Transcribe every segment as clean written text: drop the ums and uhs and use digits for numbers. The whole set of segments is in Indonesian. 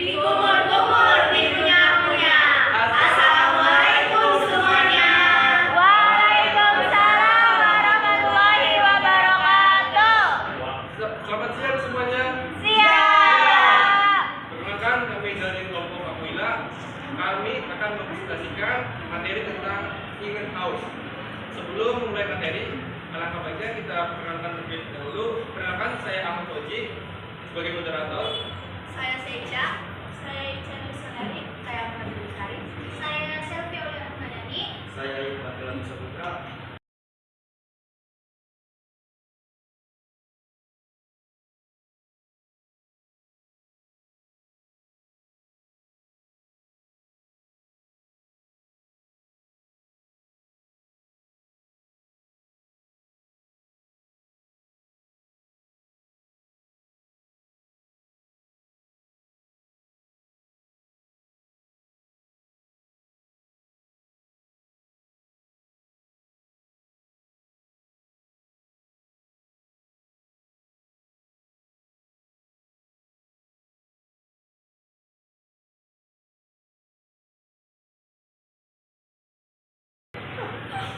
Dikumur-kumur dikunyah-kunyah. Assalamualaikum semuanya. Waalaikumsalam warahmatullahi wabarakatuh. Selamat siang semuanya. Siap. Perkenalkan, kami dari kelompok Aquila. Kami akan mempresentasikan materi tentang Ingin Haus. Sebelum memulai materi, alangkah baiknya kita perkenalkan terlebih dahulu. Perkenalkan, saya Ahmad Oji sebagai moderator. Saya Seja. Saya Ica Nusantari. Saya Ahmad Bukhari. Saya Selvi Ahmadani. Saya Iqbal Saputra.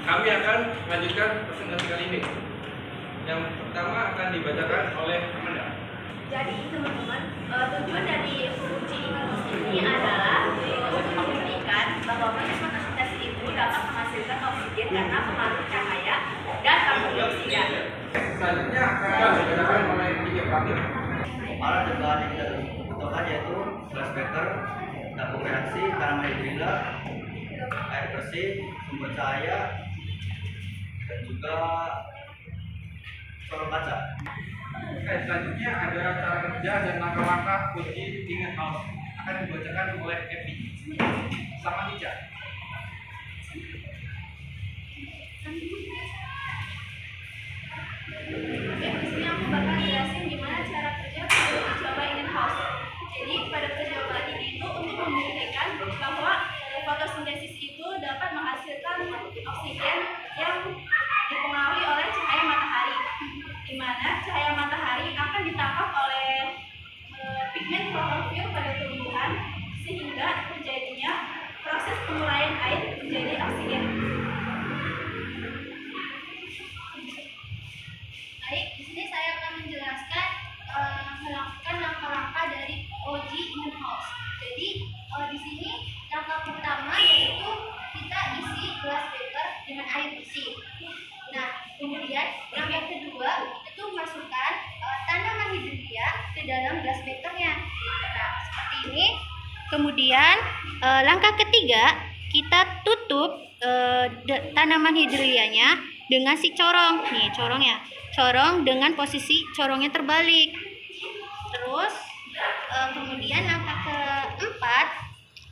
Kami akan melanjutkan presentasi kali ini. Yang pertama akan dibacakan oleh Amanda. Jadi teman-teman, tujuan dari uji Ingat ini adalah untuk membuktikan bahwa proses fotosintesa itu dapat menghasilkan oksigen karena pengaruh cahaya dan karbon dioksida. Selanjutnya akan dibacakan oleh Kiki Pratik. Alat dan bahan yang kita butuhkan yaitu glass beaker, tabung reaksi, tanaman hidrilla, air bersih, sumber cahaya, dan juga corong kaca. Selanjutnya ada cara kerja dan langkah-langkah uji Ingin Haus akan dibacakan oleh Evi sama Ica. Oke, di sini aku bakal jelasin gimana cara kerja uji coba Ingin Haus. Jadi pada percobaan ini itu untuk membuktikan bahwa fotosintesis itu dapat menghasilkan oksigen yang dipengaruhi oleh cahaya matahari, di mana cahaya matahari akan ditangkap oleh pigmen klorofil pada tumbuhan sehingga terjadinya proses penguraian air menjadi oksigen. Baik, di sini saya akan menjelaskan melakukan langkah-langkah dari uji Ingin Haus. Jadi di sini langkah pertama yaitu kita isi gelas beaker dengan air bersih. Nah, kemudian langkah kedua itu masukkan tanaman hidrilla ke dalam gelas beakernya. Nah, seperti ini. Kemudian langkah ketiga kita tutup tanaman hidrillanya dengan si corong. Nih corongnya, corong dengan posisi corongnya terbalik. Terus kemudian langkah keempat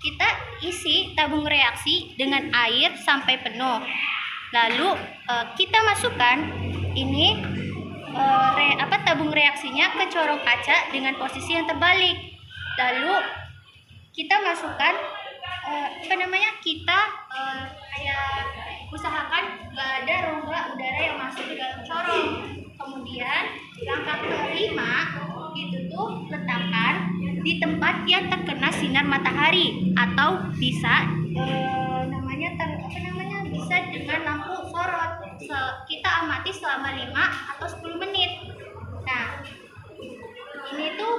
kita isi tabung reaksi dengan air sampai penuh. Lalu kita masukkan ini tabung reaksinya ke corong kaca dengan posisi yang terbalik. Lalu kita masukkan kita kayak usahakan gak ada rongga udara yang masuk ke dalam corong. Kemudian langkah kelima itu tuh letakkan di tempat yang terkena sinar matahari atau bisa bisa dengan lampu sorot. Kita amati selama 5 atau 10 menit. Nah, ini tuh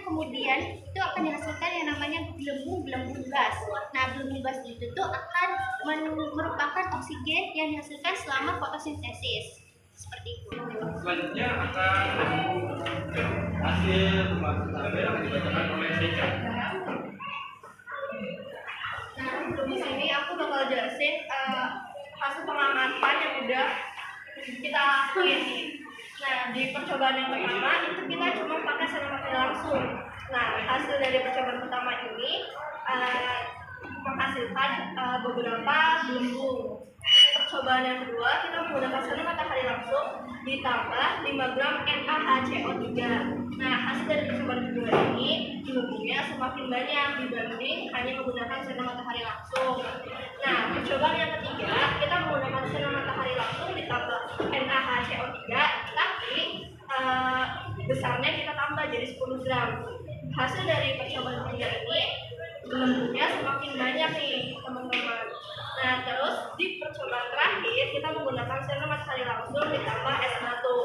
kemudian itu akan dihasilkan yang namanya gelembung gas. Nah, gelembung gas itu tuh akan merupakan oksigen yang dihasilkan selama fotosintesis. Seperti itu. Selanjutnya akan hasil tabel akan dibacakan oleh Seja. Nah, di sini aku bakal jelasin hasil pengamatan yang udah kita lakuin nih. Nah, di percobaan yang pertama itu kita cuma pakai sinar matahari langsung. Nah, hasil dari percobaan pertama ini menghasilkan beberapa gelembung. Percobaan yang kedua kita menggunakan sinar matahari langsung ditambah 5 gram NaHCO3. Nah, hasil dari percobaan kedua ini gelembungnya semakin banyak dibanding hanya menggunakan sinar matahari langsung. Nah, percobaan yang ketiga kita menggunakan sinar matahari langsung ditambah NaHCO3, tapi besarnya kita tambah jadi 10 gram. hasil dari percobaan kerja ini gelembungnya semakin banyak nih teman-teman. Nah terus di percobaan terakhir kita menggunakan sinar matahari langsung ditambah es batu.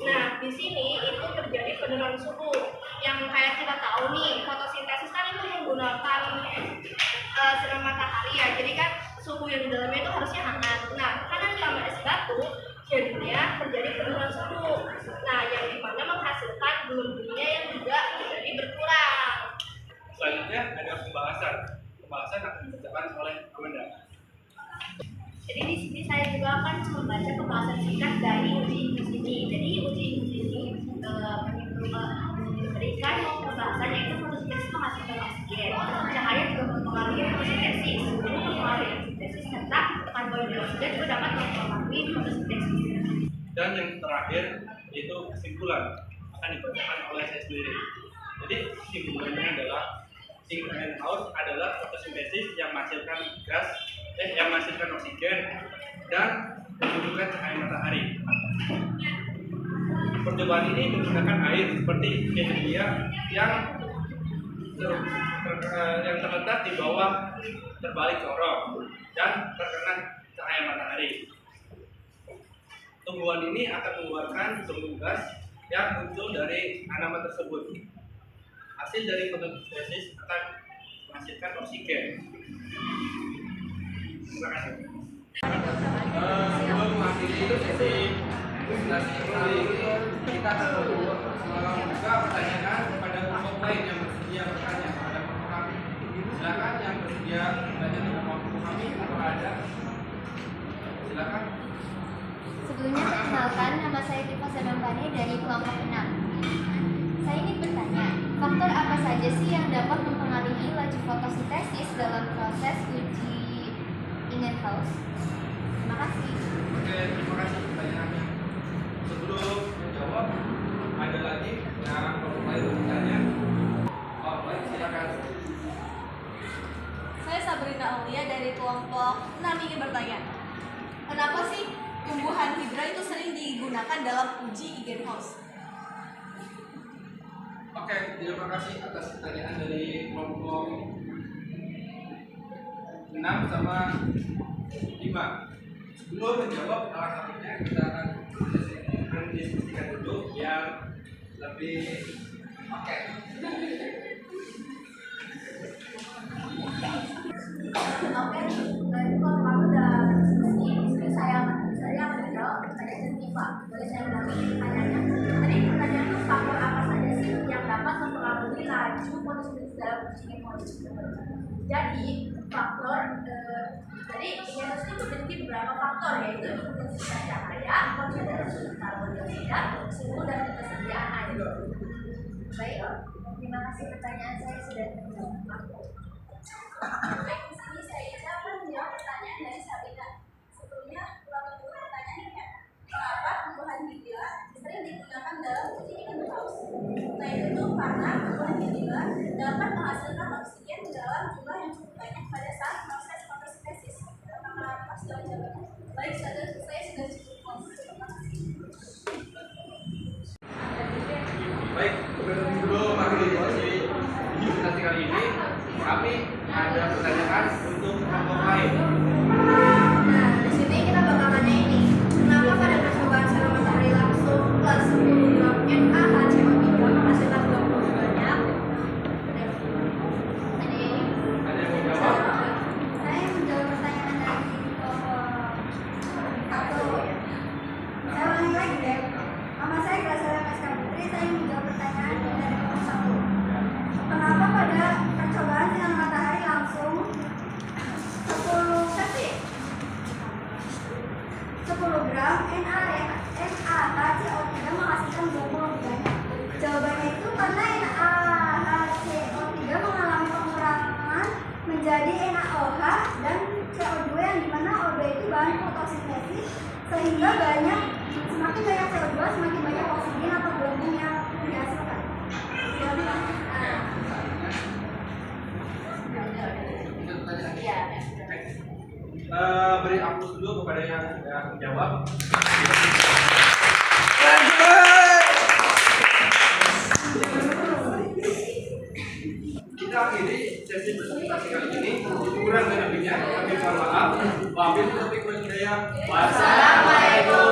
Nah di sini itu terjadi penurunan suhu yang kayak kita tahu nih fotosintesis kan itu menggunakan sinar matahari ya. Jadi kan suhu yang di dalamnya itu harusnya hangat. Nah karena ditambah es batu jadinya terjadi penurunan suhu. Nah yang dimana menghasilkan gelembungnya yang juga menjadi berkurang. Selanjutnya ada pembahasan. Pembahasan akan dibacakan oleh Amanda. Jadi di sini saya juga akan membaca pembahasan singkat dari uji Inggris ini. Jadi uji Inggris ini memberikan pembahasan yaitu fotosintesis menghasilkan oksigen. Cahaya juga mempengaruhi fotosintesis. Jadi mempengaruhi fotosintesis serta karbon dioksida juga dapat mempengaruhi fotosintesis. Dan yang terakhir yaitu kesimpulan akan dibacakan oleh saya sendiri. Jadi kesimpulannya adalah greenhouse adalah fotosintesis yang menghasilkan yang menghasilkan oksigen dan membutuhkan cahaya matahari. Percobaan ini menggunakan air seperti India yang terletak di bawah terbalik corong dan terkena cahaya matahari. Tumbuhan ini akan mengeluarkan embun gas yang muncul dari tanaman tersebut. Hasil dari fotosintesis akan menghasilkan oksigen. Terima kasih. Sebelum mengakhiri sesi presentasi kali ini, kita akan membuka pertanyaan kepada kelompok lain yang bersedia bertanya kepada kelompok kami. Silakan yang bersedia bertanya kepada kelompok kami, apakah ada? Silakan. Sebelumnya perkenalkan, nama saya Tifa Sedambani dari kelompok 6. Saya ingin bertanya, faktor apa saja sih yang dapat mempengaruhi laju fotosintesis dalam proses uji Ingenhouse? Terima kasih. Oke, terima kasih pertanyaannya. Sebelum menjawab, ada lagi yang kelompok lain bertanya? Kelompok lain silakan. Saya Sabrina Aulia dari kelompok 6 ingin bertanya, kenapa sih tumbuhan hidra itu sering digunakan dalam uji Ingenhouse? Oke, terima kasih atas pertanyaan dari kelompok 6 sama 5. Sebelum menjawab salah satunya, kita akan mendiskusikan dulu yang lebih oke. Oke, dari kalau kamu udah diskusi, saya menjawab pertanyaan Tifa. Boleh saya ulangi pertanyaannya? Tadi pertanyaannya faktor apa saja sih yang dapat mempengaruhi laju fotosintesis dalam uji Ingenhouse? Jadi faktor jadi Ingenhouse itu memiliki beberapa faktor, yaitu intensitas cahaya, konsentrasi karbon dioksida, suhu dan ketersediaan air. Baik, terima kasih pertanyaan saya sudah terjawab. Baik, di sini saya akan menjawab pertanyaan dari Sabrina. Sebelumnya, ulangi dulu pertanyaannya. Kenapa tumbuhan hidra sering digunakan dalam uji Ingenhouse? Nah, itu karena tumbuhan hidra dapat menghasilkan oksigen dalam jumlah yang cukup banyak pada saat proses fotosintesis. Baik, saya sudah cukup. Terima kasih. Baik, sebelum mengakhiri sesi presentasi kali ini, kami ada pertanyaan untuk kelompok lain. Nah, di sini kita bakal nanya ini. Kenapa pada percobaan sinar matahari langsung plus 10 gram NaHCO3 menghasilkan gelembung banyak? Ada yang mau jawab? Saya menjawab pertanyaan dari kelompok 1. Saya ulangi lagi deh. Nama saya Graciela Meska Putri. Saya menjawab pertanyaan dari kelompok 1. Kenapa pada percobaan sinar matahari langsung 10 gram NaHCO3 menghasilkan gelembung lebih banyak? Jawabannya itu karena NaHCO3 mengalami pengurangan menjadi NaOH dan CO2, yang dimana O2 itu bahan fotosintesis, sehingga semakin banyak CO2 semakin banyak oksigen atau gelembung yang dihasilkan. Beri aplaus dulu kepada yang sudah menjawab. kita akhiri sesi presentasi kali ini. Kurang dan lebihnya kami mohon maaf. Wabillahi taufiq wal hidayah. Wassalamualaikum